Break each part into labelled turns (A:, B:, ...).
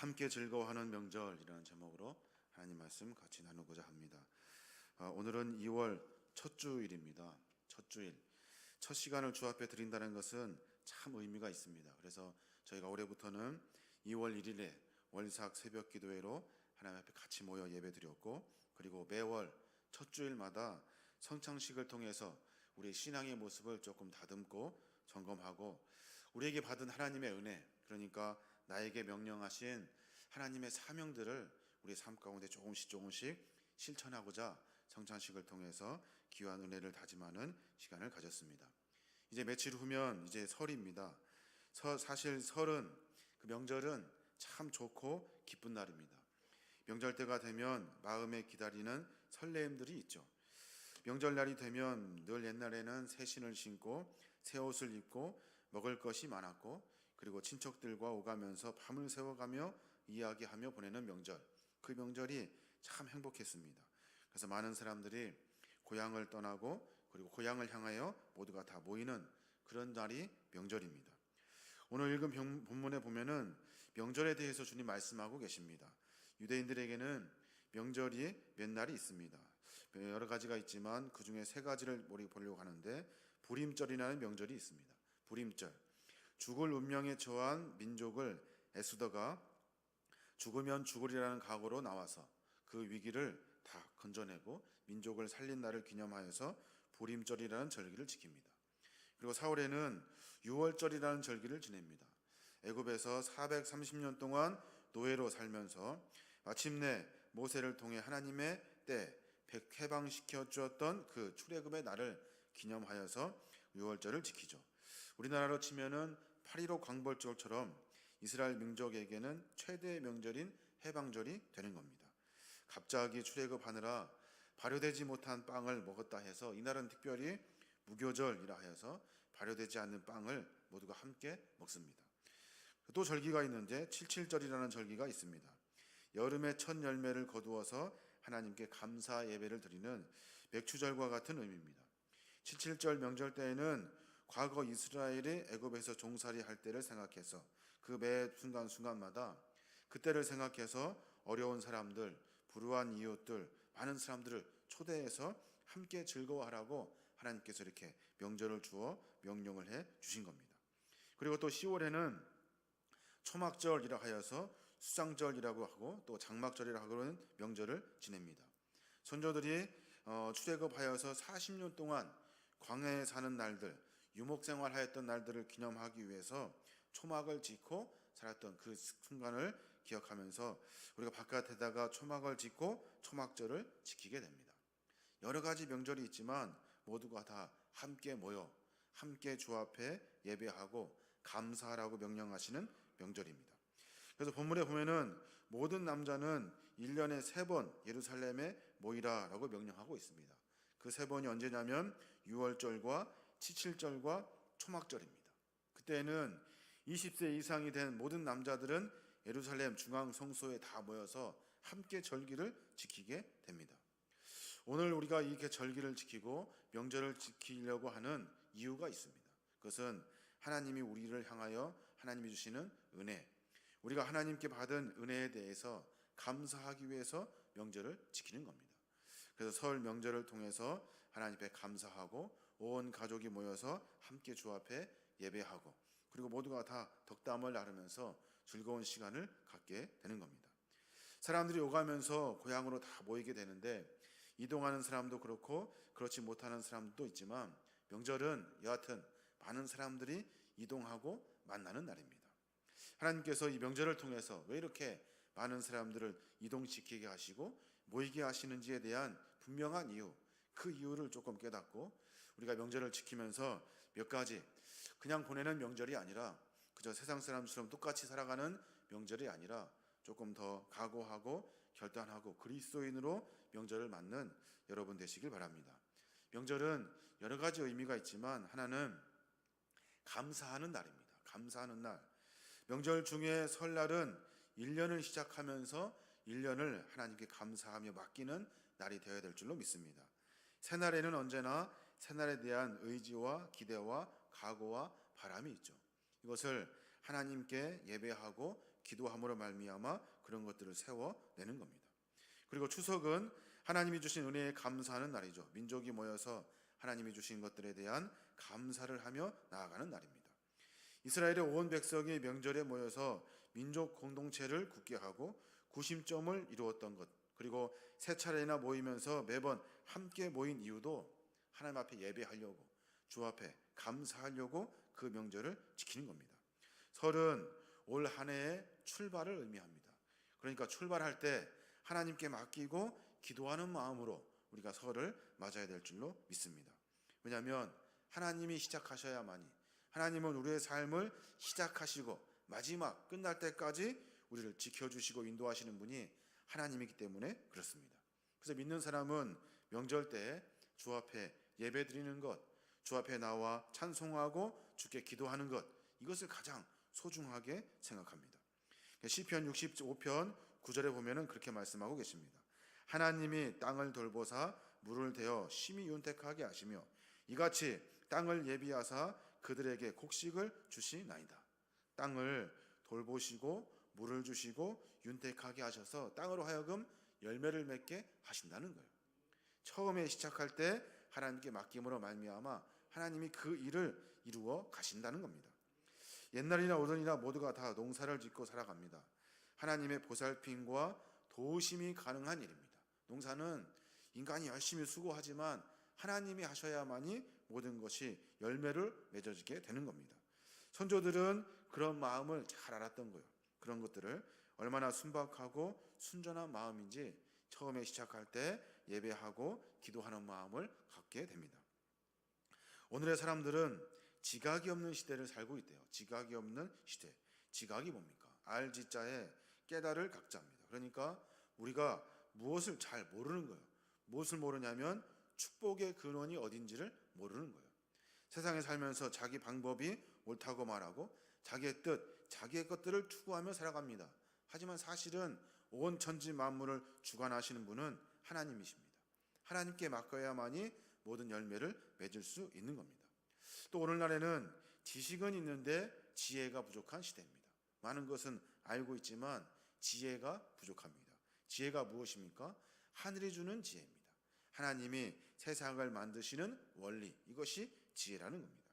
A: 함께 즐거워하는 명절이라는 제목으로 하나님 말씀 같이 나누고자 합니다. 오늘은 2월 첫 주일입니다. 첫 주일. 첫 시간을 주 앞에 드린다는 것은 참 의미가 있습니다. 그래서 저희가 올해부터는 2월 1일에 월삭 새벽 기도회로 하나님 앞에 같이 모여 예배 드렸고, 그리고 매월 첫 주일마다 성창식을 통해서 우리의 신앙의 모습을 조금 다듬고 점검하고, 우리에게 받은 하나님의 은혜, 그러니까 나에게 명령하신 하나님의 사명들을 우리의 삶 가운데 조금씩 실천하고자 성찬식을 통해서 귀한 은혜를 다짐하는 시간을 가졌습니다. 이제 며칠 후면 이제 설입니다. 사실 설은, 그 명절은 참 좋고 기쁜 날입니다. 명절 때가 되면 마음에 기다리는 설레임들이 있죠. 명절날이 되면 늘 옛날에는 새 신을 신고 새 옷을 입고 먹을 것이 많았고, 그리고 친척들과 오가면서 밤을 새워가며 이야기하며 보내는 명절, 그 명절이 참 행복했습니다. 그래서 많은 사람들이 고향을 떠나고 그리고 고향을 향하여 모두가 다 모이는 그런 날이 명절입니다. 오늘 읽은 본문에 보면은 명절에 대해서 주님 말씀하고 계십니다. 유대인들에게는 명절이 몇 날이 있습니다. 여러 가지가 있지만 그 중에 세 가지를 우리 보려고 하는데, 부림절이라는 명절이 있습니다. 부림절. 죽을 운명에 처한 민족을 에스더가 죽으면 죽으리라는 각오로 나와서 그 위기를 다 건져내고 민족을 살린 날을 기념하여서 부림절이라는 절기를 지킵니다. 그리고 4월에는 유월절이라는 절기를 지냅니다. 애굽에서 430년 동안 노예로 살면서 마침내 모세를 통해 하나님의 때 해방시켜 주었던 그 출애굽의 날을 기념하여서 유월절을 지키죠. 우리나라로 치면은 8.15 광벌절처럼 이스라엘 민족에게는 최대의 명절인 해방절이 되는 겁니다. 갑자기 출애굽하느라 발효되지 못한 빵을 먹었다 해서 이날은 특별히 무교절이라 해서 발효되지 않는 빵을 모두가 함께 먹습니다. 또 절기가 있는데 77절이라는 절기가 있습니다. 여름의 첫 열매를 거두어서 하나님께 감사 예배를 드리는 맥추절과 같은 의미입니다. 77절 명절 때에는 과거 이스라엘이 애굽에서 종살이 할 때를 생각해서 그 매 순간순간마다 그때를 생각해서 어려운 사람들, 불우한 이웃들, 많은 사람들을 초대해서 함께 즐거워하라고 하나님께서 이렇게 명절을 주어 명령을 해 주신 겁니다. 그리고 또 10월에는 초막절이라 하여서 수장절이라고 하고 또 장막절이라고 하는 명절을 지냅니다. 선조들이 출애굽하여서 40년 동안 광야에 사는 날들, 유목생활 하였던 날들을 기념하기 위해서 초막을 짓고 살았던 그 순간을 기억하면서 우리가 바깥에다가 초막을 짓고 초막절을 지키게 됩니다. 여러 가지 명절이 있지만 모두가 다 함께 모여 함께 주 앞에 예배하고 감사하라고 명령하시는 명절입니다. 그래서 본문에 보면은 모든 남자는 1년에 3번 예루살렘에 모이라라고 명령하고 있습니다. 그 3번이 언제냐면 6월절과 77절과 초막절입니다. 그때는 20세 이상이 된 모든 남자들은 예루살렘 중앙 성소에 다 모여서 함께 절기를 지키게 됩니다. 오늘 우리가 이렇게 절기를 지키고 명절을 지키려고 하는 이유가 있습니다. 그것은 하나님이 우리를 향하여 하나님이 주시는 은혜, 우리가 하나님께 받은 은혜에 대해서 감사하기 위해서 명절을 지키는 겁니다. 그래서 설 명절을 통해서 하나님 앞에 감사하고 온 가족이 모여서 함께 주 앞에 예배하고 그리고 모두가 다 덕담을 나누면서 즐거운 시간을 갖게 되는 겁니다. 사람들이 오가면서 고향으로 다 모이게 되는데 이동하는 사람도 그렇고 그렇지 못하는 사람도 있지만 명절은 여하튼 많은 사람들이 이동하고 만나는 날입니다. 하나님께서 이 명절을 통해서 왜 이렇게 많은 사람들을 이동시키게 하시고 모이게 하시는지에 대한 분명한 이유, 그 이유를 조금 깨닫고 우리가 명절을 지키면서 몇 가지 그냥 보내는 명절이 아니라 그저 세상 사람처럼 똑같이 살아가는 명절이 아니라 조금 더 각오하고 결단하고 그리스도인으로 명절을 맞는 여러분 되시길 바랍니다. 명절은 여러 가지 의미가 있지만 하나는 감사하는 날입니다. 감사하는 날. 명절 중에 설날은 1년을 시작하면서 1년을 하나님께 감사하며 맡기는 날이 되어야 될 줄로 믿습니다. 새날에는 언제나 새날에 대한 의지와 기대와 각오와 바람이 있죠. 이것을 하나님께 예배하고 기도함으로 말미암아 그런 것들을 세워내는 겁니다. 그리고 추석은 하나님이 주신 은혜에 감사하는 날이죠. 민족이 모여서 하나님이 주신 것들에 대한 감사를 하며 나아가는 날입니다. 이스라엘의 온 백성이 명절에 모여서 민족 공동체를 굳게 하고 구심점을 이루었던 것, 그리고 세 차례나 모이면서 매번 함께 모인 이유도 하나님 앞에 예배하려고, 주 앞에 감사하려고 그 명절을 지키는 겁니다. 설은 올 한 해의 출발을 의미합니다. 그러니까 출발할 때 하나님께 맡기고 기도하는 마음으로 우리가 설을 맞아야 될 줄로 믿습니다. 왜냐하면 하나님이 시작하셔야만이, 하나님은 우리의 삶을 시작하시고 마지막 끝날 때까지 우리를 지켜주시고 인도하시는 분이 하나님이기 때문에 그렇습니다. 그래서 믿는 사람은 명절 때 주 앞에 예배 드리는 것, 주 앞에 나와 찬송하고 주께 기도하는 것, 이것을 가장 소중하게 생각합니다. 시편 65편 9절에 보면은 그렇게 말씀하고 계십니다. 하나님이 땅을 돌보사 물을 대어 심히 윤택하게 하시며 이같이 땅을 예비하사 그들에게 곡식을 주시나이다. 땅을 돌보시고 물을 주시고 윤택하게 하셔서 땅으로 하여금 열매를 맺게 하신다는 거예요. 처음에 시작할 때 하나님께 맡김으로 말미암아 하나님이 그 일을 이루어 가신다는 겁니다. 옛날이나 오늘이나 모두가 다 농사를 짓고 살아갑니다. 하나님의 보살핌과 도우심이 가능한 일입니다. 농사는 인간이 열심히 수고하지만 하나님이 하셔야만이 모든 것이 열매를 맺어지게 되는 겁니다. 선조들은 그런 마음을 잘 알았던 거예요. 그런 것들을 얼마나 순박하고 순전한 마음인지 처음에 시작할 때 예배하고 기도하는 마음을 갖게 됩니다. 오늘의 사람들은 지각이 없는 시대를 살고 있대요. 지각이 없는 시대. 지각이 뭡니까? 알지자에 깨달을 각자입니다. 그러니까 우리가 무엇을 잘 모르는 거예요. 무엇을 모르냐면 축복의 근원이 어딘지를 모르는 거예요. 세상에 살면서 자기 방법이 옳다고 말하고 자기의 뜻, 자기의 것들을 추구하며 살아갑니다. 하지만 사실은 온 천지 만물을 주관하시는 분은 하나님이십니다. 하나님께 맡겨야만이 모든 열매를 맺을 수 있는 겁니다. 또 오늘날에는 지식은 있는데 지혜가 부족한 시대입니다. 많은 것은 알고 있지만 지혜가 부족합니다. 지혜가 무엇입니까? 하늘이 주는 지혜입니다. 하나님이 세상을 만드시는 원리, 이것이 지혜라는 겁니다.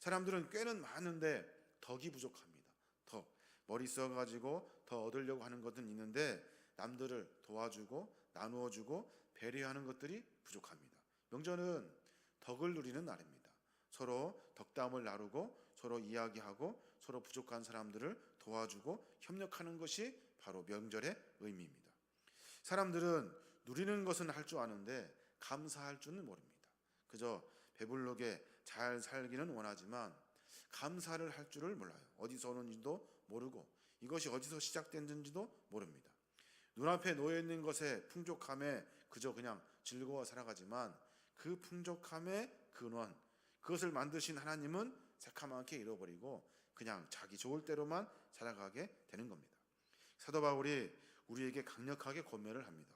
A: 사람들은 꽤는 많은데 덕이 부족합니다. 덕, 머리 써가지고 더 얻으려고 하는 것은 있는데 남들을 도와주고 나누어주고 배려하는 것들이 부족합니다. 명절은 덕을 누리는 날입니다. 서로 덕담을 나누고 서로 이야기하고 서로 부족한 사람들을 도와주고 협력하는 것이 바로 명절의 의미입니다. 사람들은 누리는 것은 할 줄 아는데 감사할 줄은 모릅니다. 그저 배부르게 잘 살기는 원하지만 감사를 할 줄을 몰라요. 어디서 오는지도 모르고 이것이 어디서 시작됐는지도 모릅니다. 눈앞에 놓여있는 것의 풍족함에 그저 그냥 즐거워 살아가지만 그 풍족함의 근원, 그것을 만드신 하나님은 새카맣게 잃어버리고 그냥 자기 좋을 대로만 살아가게 되는 겁니다. 사도 바울이 우리에게 강력하게 권면을 합니다.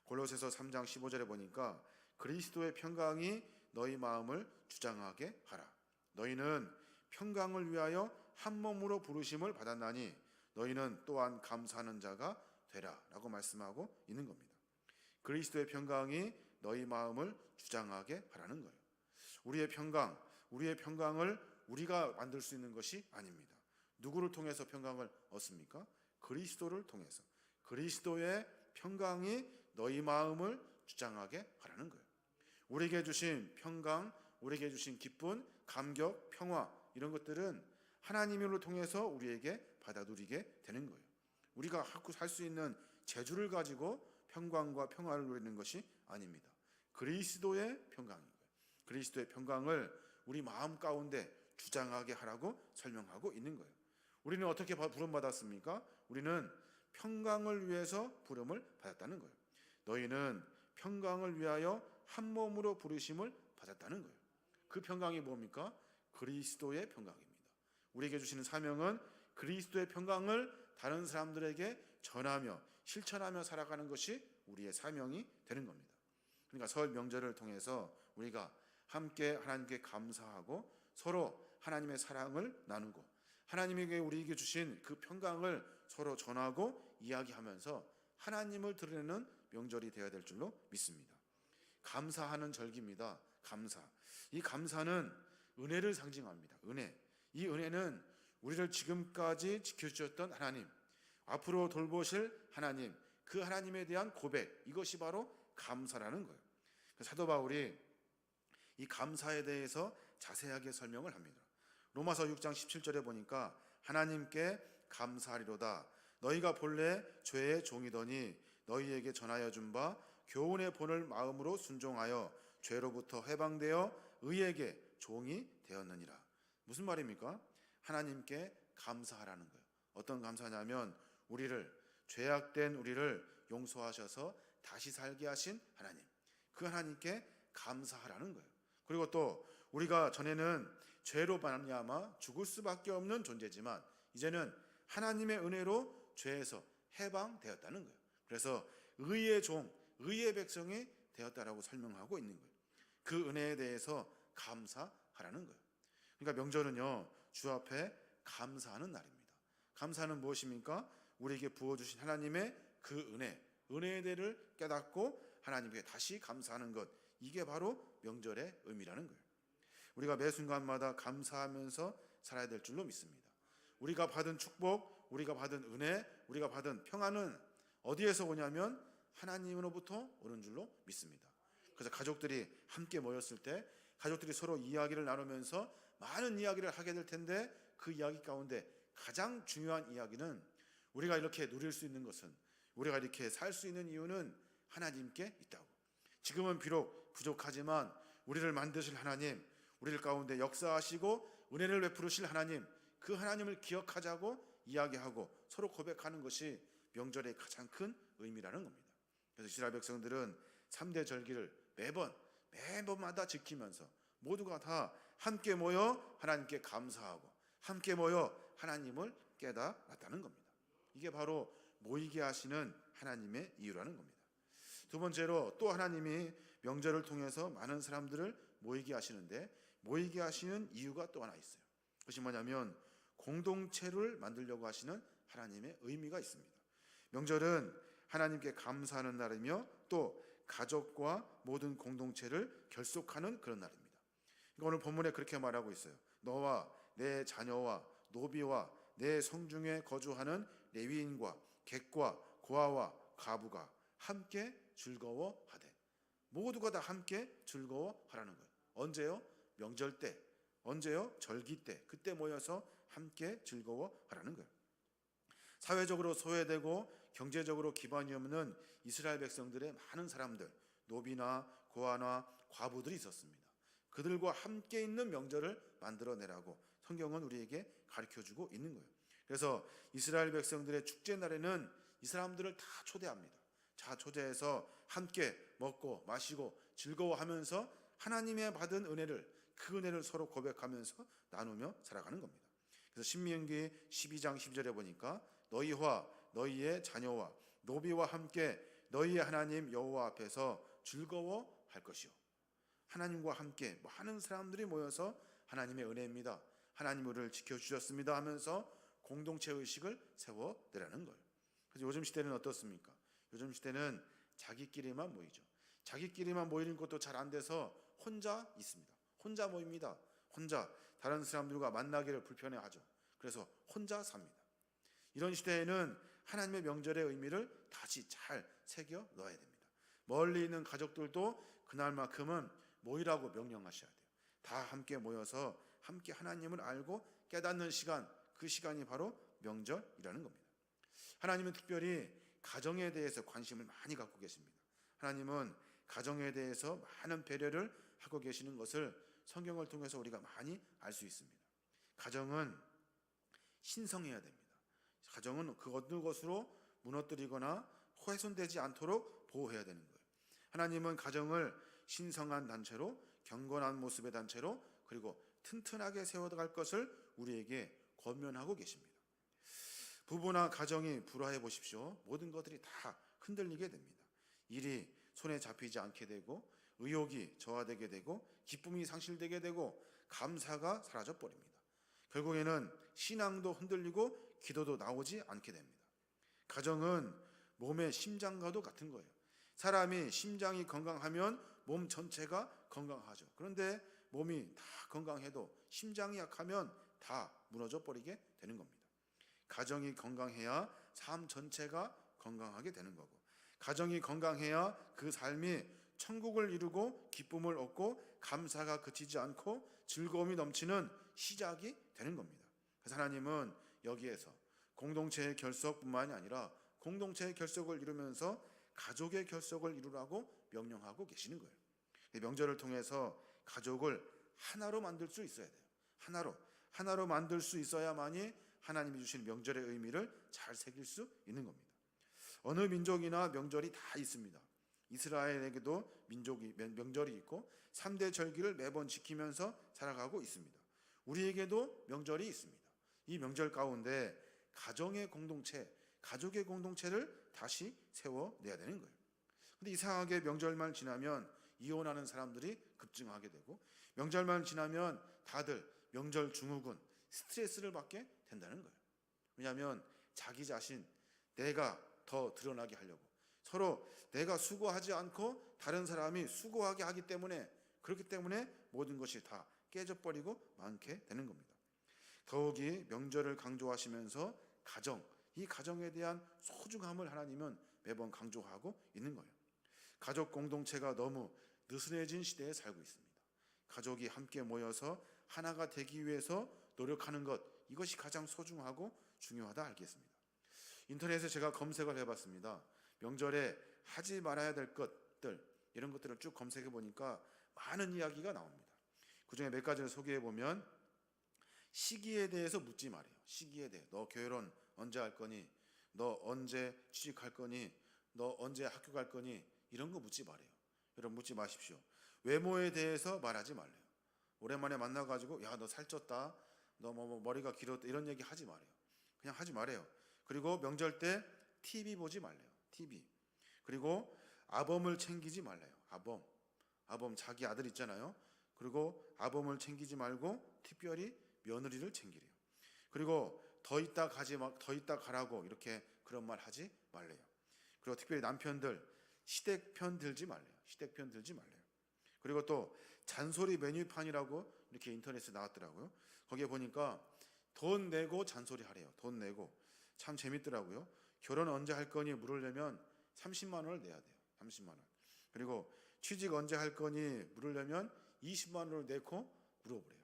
A: 골로새서 3장 15절에 보니까 그리스도의 평강이 너희 마음을 주장하게 하라. 너희는 평강을 위하여 한 몸으로 부르심을 받았나니 너희는 또한 감사하는 자가 되라 라고 말씀하고 있는 겁니다. 그리스도의 평강이 너희 마음을 주장하게 하라는 거예요. 우리의 평강을 우리가 만들 수 있는 것이 아닙니다. 누구를 통해서 평강을 얻습니까? 그리스도를 통해서. 그리스도의 평강이 너희 마음을 주장하게 하라는 거예요. 우리에게 주신 평강, 우리에게 주신 기쁨, 감격, 평화, 이런 것들은 하나님을 통해서 우리에게 받아 누리게 되는 거예요. 우리가 할 수 있는 재주를 가지고 평강과 평화를 누리는 것이 아닙니다. 그리스도의 평강인 거예요. 그리스도의 평강을 우리 마음 가운데 주장하게 하라고 설명하고 있는 거예요. 우리는 어떻게 부름받았습니까? 우리는 평강을 위해서 부름을 받았다는 거예요. 너희는 평강을 위하여 한 몸으로 부르심을 받았다는 거예요. 그 평강이 뭡니까? 그리스도의 평강입니다. 우리에게 주시는 사명은 그리스도의 평강을 다른 사람들에게 전하며 실천하며 살아가는 것이 우리의 사명이 되는 겁니다. 그러니까 설 명절을 통해서 우리가 함께 하나님께 감사하고 서로 하나님의 사랑을 나누고 하나님에게 우리에게 주신 그 평강을 서로 전하고 이야기하면서 하나님을 드러내는 명절이 되어야 될 줄로 믿습니다. 감사하는 절기입니다. 감사. 이 감사는 은혜를 상징합니다. 은혜. 이 은혜는 우리를 지금까지 지켜주셨던 하나님, 앞으로 돌보실 하나님, 그 하나님에 대한 고백, 이것이 바로 감사라는 거예요. 사도 바울이 이 감사에 대해서 자세하게 설명을 합니다. 로마서 6장 17절에 보니까 하나님께 감사하리로다. 너희가 본래 죄의 종이더니 너희에게 전하여 준 바 교훈의 본을 마음으로 순종하여 죄로부터 해방되어 의에게 종이 되었느니라. 무슨 말입니까? 하나님께 감사하라는 거예요. 어떤 감사냐면 우리를, 죄악된 우리를 용서하셔서 다시 살게 하신 하나님, 그 하나님께 감사하라는 거예요. 그리고 또 우리가 전에는 죄로 말미암아 죽을 수밖에 없는 존재지만 이제는 하나님의 은혜로 죄에서 해방되었다는 거예요. 그래서 의의 종, 의의 백성이 되었다라고 설명하고 있는 거예요. 그 은혜에 대해서 감사하라는 거예요. 그러니까 명절은요, 주 앞에 감사하는 날입니다. 감사는 무엇입니까? 우리에게 부어주신 하나님의 그 은혜에 대해를 깨닫고 하나님께 다시 감사하는 것, 이게 바로 명절의 의미라는 거예요. 우리가 매 순간마다 감사하면서 살아야 될 줄로 믿습니다. 우리가 받은 축복, 우리가 받은 은혜, 우리가 받은 평안은 어디에서 오냐면 하나님으로부터 오는 줄로 믿습니다. 그래서 가족들이 함께 모였을 때 가족들이 서로 이야기를 나누면서 많은 이야기를 하게 될 텐데 그 이야기 가운데 가장 중요한 이야기는 우리가 이렇게 누릴 수 있는 것은, 우리가 이렇게 살 수 있는 이유는 하나님께 있다고. 지금은 비록 부족하지만 우리를 만드실 하나님, 우리를 가운데 역사하시고 은혜를 베푸실 하나님, 그 하나님을 기억하자고 이야기하고 서로 고백하는 것이 명절의 가장 큰 의미라는 겁니다. 그래서 이스라엘 백성들은 3대 절기를 매번마다 지키면서 모두가 다 함께 모여 하나님께 감사하고 함께 모여 하나님을 깨달았다는 겁니다. 이게 바로 모이게 하시는 하나님의 이유라는 겁니다. 두 번째로 또 하나님이 명절을 통해서 많은 사람들을 모이게 하시는데, 모이게 하시는 이유가 또 하나 있어요. 그것이 뭐냐면 공동체를 만들려고 하시는 하나님의 의미가 있습니다. 명절은 하나님께 감사하는 날이며 또 가족과 모든 공동체를 결속하는 그런 날입니다. 오늘 본문에 그렇게 말하고 있어요. 너와 내 자녀와 노비와 내 성중에 거주하는 레위인과 객과 고아와 과부가 함께 즐거워하되. 모두가 다 함께 즐거워하라는 거예요. 언제요? 명절 때. 언제요? 절기 때. 그때 모여서 함께 즐거워하라는 거예요. 사회적으로 소외되고 경제적으로 기반이 없는 이스라엘 백성들의 많은 사람들, 노비나 고아나 과부들이 있었습니다. 그들과 함께 있는 명절을 만들어내라고 성경은 우리에게 가르쳐주고 있는 거예요. 그래서 이스라엘 백성들의 축제날에는 이 사람들을 다 초대합니다. 자, 초대해서 함께 먹고 마시고 즐거워하면서 하나님의 받은 은혜를, 그 은혜를 서로 고백하면서 나누며 살아가는 겁니다. 그래서 신명기 12장 10절에 보니까 너희와 너희의 자녀와 노비와 함께 너희의 하나님 여호와 앞에서 즐거워할 것이요. 하나님과 함께 많은 사람들이 모여서 하나님의 은혜입니다, 하나님 우리를 지켜주셨습니다 하면서 공동체 의식을 세워내라는 거예요. 그래서 요즘 시대는 어떻습니까? 요즘 시대는 자기끼리만 모이죠. 자기끼리만 모이는 것도 잘 안 돼서 혼자 있습니다. 혼자 모입니다. 혼자 다른 사람들과 만나기를 불편해하죠. 그래서 혼자 삽니다. 이런 시대에는 하나님의 명절의 의미를 다시 잘 새겨 넣어야 됩니다. 멀리 있는 가족들도 그날만큼은 모이라고 명령하셔야 돼요. 다 함께 모여서 함께 하나님을 알고 깨닫는 시간, 그 시간이 바로 명절이라는 겁니다. 하나님은 특별히 가정에 대해서 관심을 많이 갖고 계십니다. 하나님은 가정에 대해서 많은 배려를 하고 계시는 것을 성경을 통해서 우리가 많이 알 수 있습니다. 가정은 신성해야 됩니다. 가정은 그 어느 것으로 무너뜨리거나 훼손되지 않도록 보호해야 되는 거예요. 하나님은 가정을 신성한 단체로, 경건한 모습의 단체로, 그리고 튼튼하게 세워갈 것을 우리에게 권면하고 계십니다. 부부나 가정이 불화해 보십시오. 모든 것들이 다 흔들리게 됩니다. 일이 손에 잡히지 않게 되고, 의욕이 저하되게 되고, 기쁨이 상실되게 되고, 감사가 사라져 버립니다. 결국에는 신앙도 흔들리고 기도도 나오지 않게 됩니다. 가정은 몸의 심장과도 같은 거예요. 사람이 심장이 건강하면 몸 전체가 건강하죠. 그런데 몸이 다 건강해도 심장이 약하면 다 무너져 버리게 되는 겁니다. 가정이 건강해야 삶 전체가 건강하게 되는 거고, 가정이 건강해야 그 삶이 천국을 이루고 기쁨을 얻고 감사가 그치지 않고 즐거움이 넘치는 시작이 되는 겁니다. 그래서 하나님은 여기에서 공동체의 결속뿐만이 아니라 공동체의 결속을 이루면서 가족의 결속을 이루라고 명령하고 계시는 거예요. 명절을 통해서 가족을 하나로 만들 수 있어야 돼요. 하나로 만들 수 있어야만이 하나님이 주신 명절의 의미를 잘 새길 수 있는 겁니다. 어느 민족이나 명절이 다 있습니다. 이스라엘에게도 명절이 있고 3대 절기를 매번 지키면서 살아가고 있습니다. 우리에게도 명절이 있습니다. 이 명절 가운데 가정의 공동체, 가족의 공동체를 다시 세워내야 되는 거예요. 근데 이상하게 명절만 지나면 이혼하는 사람들이 급증하게 되고, 명절만 지나면 다들 명절 증후군, 스트레스를 받게 된다는 거예요. 왜냐하면 자기 자신, 내가 더 드러나게 하려고, 서로 내가 수고하지 않고 다른 사람이 수고하게 하기 때문에, 그렇기 때문에 모든 것이 다 깨져버리고 많게 되는 겁니다. 더욱이 명절을 강조하시면서 이 가정에 대한 소중함을 하나님은 매번 강조하고 있는 거예요. 가족 공동체가 너무 느슨해진 시대에 살고 있습니다. 가족이 함께 모여서 하나가 되기 위해서 노력하는 것, 이것이 가장 소중하고 중요하다 알겠습니다. 인터넷에 제가 검색을 해봤습니다. 명절에 하지 말아야 될 것들, 이런 것들을 쭉 검색해 보니까 많은 이야기가 나옵니다. 그 중에 몇 가지를 소개해 보면, 시기에 대해서 묻지 말아요. 시기에 대해, 너 결혼 언제 할 거니? 너 언제 취직할 거니? 너 언제 학교 갈 거니? 이런 거 묻지 말아요. 여러분, 묻지 마십시오. 외모에 대해서 말하지 말래요. 오랜만에 만나가지고 야, 너 살쪘다, 너 머리가 길었다, 이런 얘기 하지 말아요. 그냥 하지 말아요. 그리고 명절 때 TV 보지 말래요. TV. 그리고 아범을 챙기지 말래요. 아범 자기 아들 있잖아요. 그리고 아범을 챙기지 말고 특별히 며느리를 챙기래요. 그리고 더 있다 가라고 이렇게 그런 말 하지 말래요. 그리고 특별히 남편들 시댁편 들지 말래요. 그리고 또 잔소리 메뉴판이라고 이렇게 인터넷에 나왔더라고요. 거기에 보니까 돈 내고 잔소리 하래요. 돈 내고. 참 재밌더라고요. 결혼 언제 할 거니 물으려면 30만 원을 내야 돼요. 30만 원. 그리고 취직 언제 할 거니 물으려면 20만 원을 내고 물어보래요.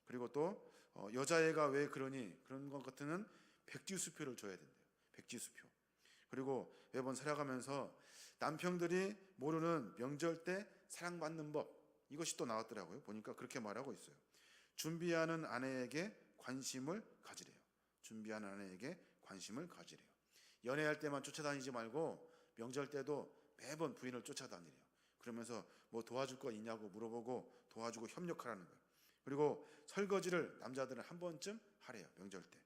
A: 그리고 또 여자애가 왜 그러니, 그런 것 같은 백지수표를 줘야 된대요. 백지수표. 그리고 매번 살아가면서 남편들이 모르는 명절 때 사랑받는 법, 이것이 또 나왔더라고요. 보니까 그렇게 말하고 있어요. 준비하는 아내에게 관심을 가지래요. 연애할 때만 쫓아다니지 말고 명절 때도 매번 부인을 쫓아다니래요. 그러면서 뭐 도와줄 거 있냐고 물어보고 도와주고 협력하라는 거예요. 그리고 설거지를 남자들은 한 번쯤 하래요. 명절 때.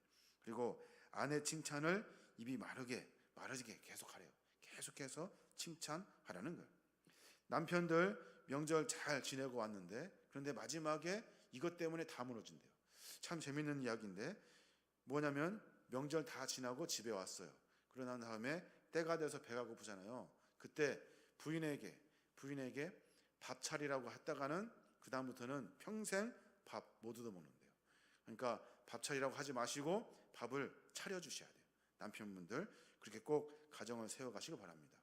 A: 그리고 아내 칭찬을 입이 마르게 계속 하래요. 계속해서 칭찬하라는 거예요. 남편들 명절 잘 지내고 왔는데, 그런데 마지막에 이것 때문에 다 무너진대요. 참 재밌는 이야기인데, 뭐냐면 명절 다 지나고 집에 왔어요. 그러난 다음에 때가 돼서 배가 고프잖아요. 그때 부인에게 밥 차리라고 했다가는 그 다음부터는 평생 밥 못 얻어먹는데요. 그러니까 밥 차리라고 하지 마시고 밥을 차려주셔야 돼요. 남편분들 그렇게 꼭 가정을 세워가시기 바랍니다.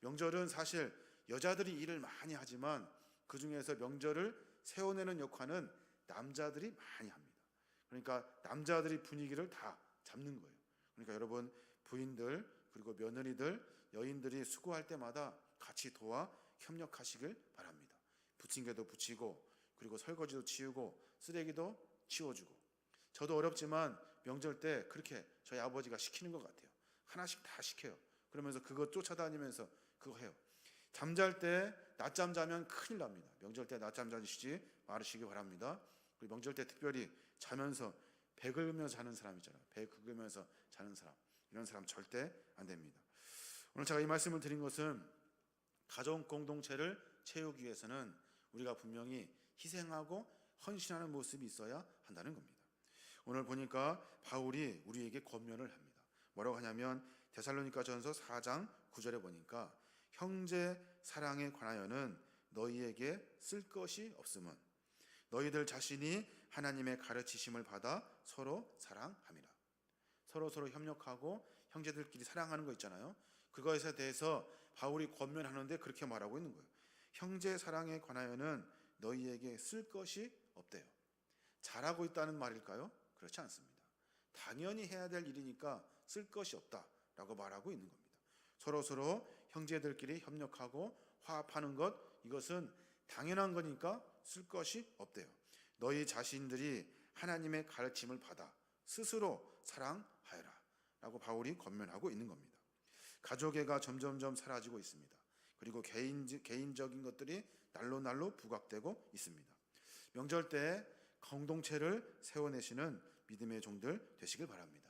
A: 명절은 사실 여자들이 일을 많이 하지만 그 중에서 명절을 세워내는 역할은 남자들이 많이 합니다. 그러니까 남자들이 분위기를 다 잡는 거예요. 그러니까 여러분, 부인들 그리고 며느리들, 여인들이 수고할 때마다 같이 도와 협력하시길 바랍니다. 부침개도 부치고, 그리고 설거지도 치우고, 쓰레기도 치워주고. 저도 어렵지만 명절 때 그렇게 저희 아버지가 시키는 것 같아요. 하나씩 다 시켜요. 그러면서 그거 쫓아다니면서 그거 해요. 잠잘 때 낮잠 자면 큰일 납니다. 명절 때 낮잠 자시지 말으시기 바랍니다. 그리고 명절 때 특별히 자면서 배 긁으면서 자는 사람 있잖아요. 배 긁으면서 자는 사람, 이런 사람 절대 안 됩니다. 오늘 제가 이 말씀을 드린 것은 가족 공동체를 채우기 위해서는 우리가 분명히 희생하고 헌신하는 모습이 있어야 한다는 겁니다. 오늘 보니까 바울이 우리에게 권면을 합니다. 뭐라고 하냐면 데살로니가전서 4장 9절에 보니까 형제 사랑에 관하여는 너희에게 쓸 것이 없음은 너희들 자신이 하나님의 가르치심을 받아 서로 사랑함이라. 서로 협력하고 형제들끼리 사랑하는 거 있잖아요. 그것에 대해서 바울이 권면하는데 그렇게 말하고 있는 거예요. 형제 사랑에 관하여는 너희에게 쓸 것이 없대요. 잘하고 있다는 말일까요? 그렇지 않습니다. 당연히 해야 될 일이니까 쓸 것이 없다라고 말하고 있는 겁니다. 서로 형제들끼리 협력하고 화합하는 것, 이것은 당연한 거니까 쓸 것이 없대요. 너희 자신들이 하나님의 가르침을 받아 스스로 사랑하여라 라고 바울이 권면하고 있는 겁니다. 가족애가 점점점 사라지고 있습니다. 그리고 개인적인 것들이 날로 부각되고 있습니다. 명절 때 공동체를 세워내시는 믿음의 종들 되시길 바랍니다.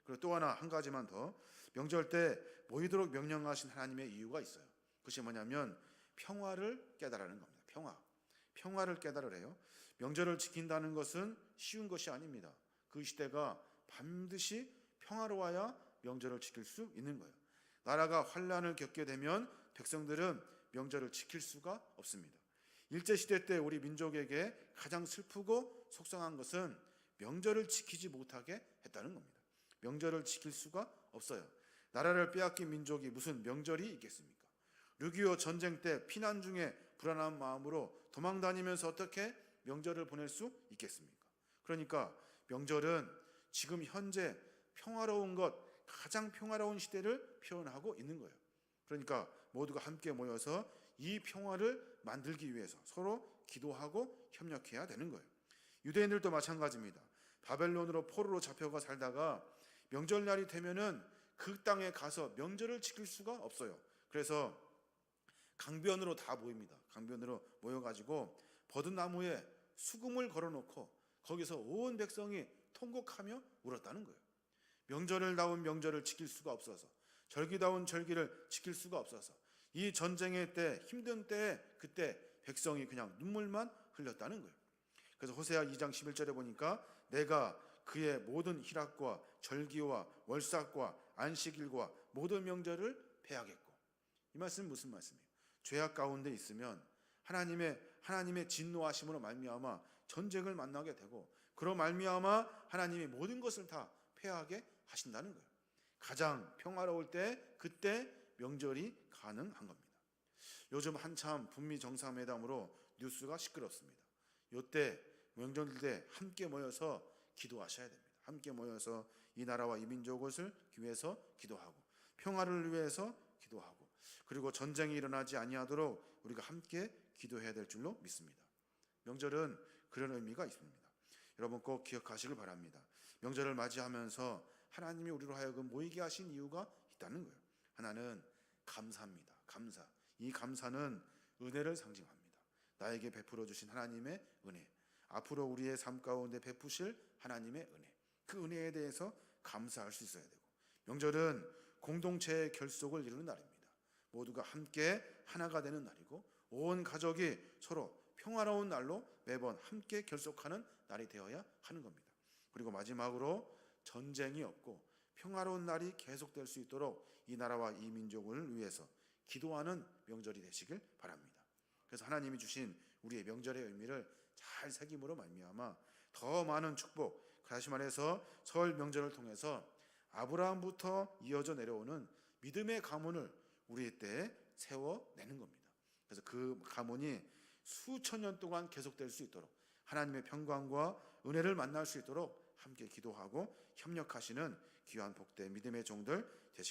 A: 그리고 또 한 가지만 더, 명절 때 모이도록 명령하신 하나님의 이유가 있어요. 그것이 뭐냐면 평화를 깨달으라는 겁니다. 평화를 깨달으래요. 명절을 지킨다는 것은 쉬운 것이 아닙니다. 그 시대가 반드시 평화로워야 명절을 지킬 수 있는 거예요. 나라가 환란을 겪게 되면 백성들은 명절을 지킬 수가 없습니다. 일제시대 때 우리 민족에게 가장 슬프고 속상한 것은 명절을 지키지 못하게 했다는 겁니다. 명절을 지킬 수가 없어요. 나라를 빼앗긴 민족이 무슨 명절이 있겠습니까? 6.25 전쟁 때 피난 중에 불안한 마음으로 도망다니면서 어떻게 명절을 보낼 수 있겠습니까? 그러니까 명절은 지금 현재 평화로운 것, 가장 평화로운 시대를 표현하고 있는 거예요. 그러니까 모두가 함께 모여서 이 평화를 만들기 위해서 서로 기도하고 협력해야 되는 거예요. 유대인들도 마찬가지입니다. 바벨론으로 포로로 잡혀가 살다가 명절날이 되면은 그 땅에 가서 명절을 지킬 수가 없어요. 그래서 강변으로 다 모입니다. 강변으로 모여가지고 버드나무에 수금을 걸어놓고 거기서 온 백성이 통곡하며 울었다는 거예요. 명절다운 명절을 지킬 수가 없어서, 절기다운 절기를 지킬 수가 없어서, 이 전쟁의 때, 힘든 때에 그때 백성이 그냥 눈물만 흘렸다는 거예요. 그래서 호세아 2장 11절에 보니까 내가 그의 모든 희락과 절기와 월삭과 안식일과 모든 명절을 폐하겠고, 이 말씀은 무슨 말씀이에요? 죄악 가운데 있으면 하나님의 진노하심으로 말미암아 전쟁을 만나게 되고, 그로 말미암아 하나님이 모든 것을 다 폐하게 하신다는 거예요. 가장 평화로울 때 그때 명절이 가능한 겁니다. 요즘 한참 북미 정상회담으로 뉴스가 시끄럽습니다. 이때 명절 때 함께 모여서 기도하셔야 됩니다. 함께 모여서 이 나라와 이 민족을 위해서 기도하고 평화를 위해서 기도하고, 그리고 전쟁이 일어나지 아니하도록 우리가 함께 기도해야 될 줄로 믿습니다. 명절은 그런 의미가 있습니다. 여러분 꼭 기억하시길 바랍니다. 명절을 맞이하면서 하나님이 우리로 하여금 모이게 하신 이유가 있다는 거예요. 하나는 감사입니다. 감사. 이 감사는 은혜를 상징합니다. 나에게 베풀어 주신 하나님의 은혜, 앞으로 우리의 삶 가운데 베푸실 하나님의 은혜, 그 은혜에 대해서 감사할 수 있어야 되고, 명절은 공동체의 결속을 이루는 날입니다. 모두가 함께 하나가 되는 날이고, 온 가족이 서로 평화로운 날로 매번 함께 결속하는 날이 되어야 하는 겁니다. 그리고 마지막으로 전쟁이 없고 평화로운 날이 계속될 수 있도록 이 나라와 이 민족을 위해서 기도하는 명절이 되시길 바랍니다. 그래서 하나님이 주신 우리의 명절의 의미를 잘 새김으로 말미암아 더 많은 축복, 다시 말해서 설 명절을 통해서 아브라함부터 이어져 내려오는 믿음의 가문을 우리 때에 세워내는 겁니다. 그래서 그 가문이 수천 년 동안 계속될 수 있도록 하나님의 평강과 은혜를 만날 수 있도록 함께 기도하고 협력하시는 귀한 복된 믿음의 종들 되시길